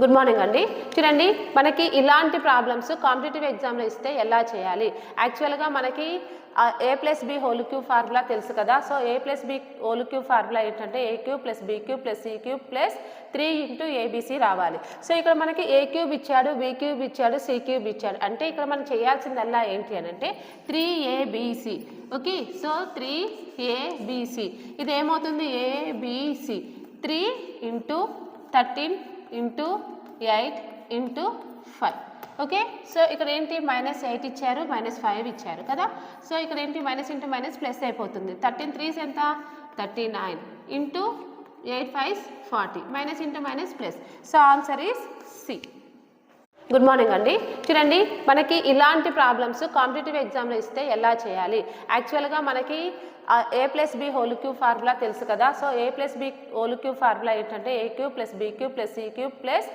Good morning అండి. చూడండి, మనకి ఇలాంటి ప్రాబ్లమ్స్ కాంపిటేటివ్ ఎగ్జామ్లో ఇస్తే ఎలా చేయాలి. యాక్చువల్గా మనకి A plus B whole cube formula తెలుసు కదా. So A plus B whole cube formula ఏంటంటే A cube plus B cube plus C cube plus 3 into ABC రావాలి. సో ఇక్కడ మనకి ఏ క్యూబ్ ఇచ్చాడు, బి క్యూబ్ ఇచ్చాడు, సి క్యూబ్ ఇచ్చాడు. అంటే ఇక్కడ మనం చేయాల్సిందల్లా ఏంటి అని అంటే 3abc. ఓకే, సో 3abc ఇది ఏమవుతుంది, ABC 3 into 13 into 8 into 5. Okay, so ఇక్కడ ఏంటి -8 ఇచ్చారు, -5 ఇచ్చారు కదా. సో ఇక్కడ ఏంటి మైనస్ ఇంటూ మైనస్ ప్లస్ అయిపోతుంది. 13 3s ఎంత 39 into 8 5s 40 minus into minus plus. So answer is C. Good morning అండి. చూడండి, మనకి ఇలాంటి ప్రాబ్లమ్స్ కాంపిటేటివ్ ఎగ్జామ్లో ఇస్తే ఎలా చేయాలి. యాక్చువల్గా మనకి A plus B whole cube formula తెలుసు కదా. So A plus B whole cube formula ఏంటంటే A cube plus B cube plus C cube plus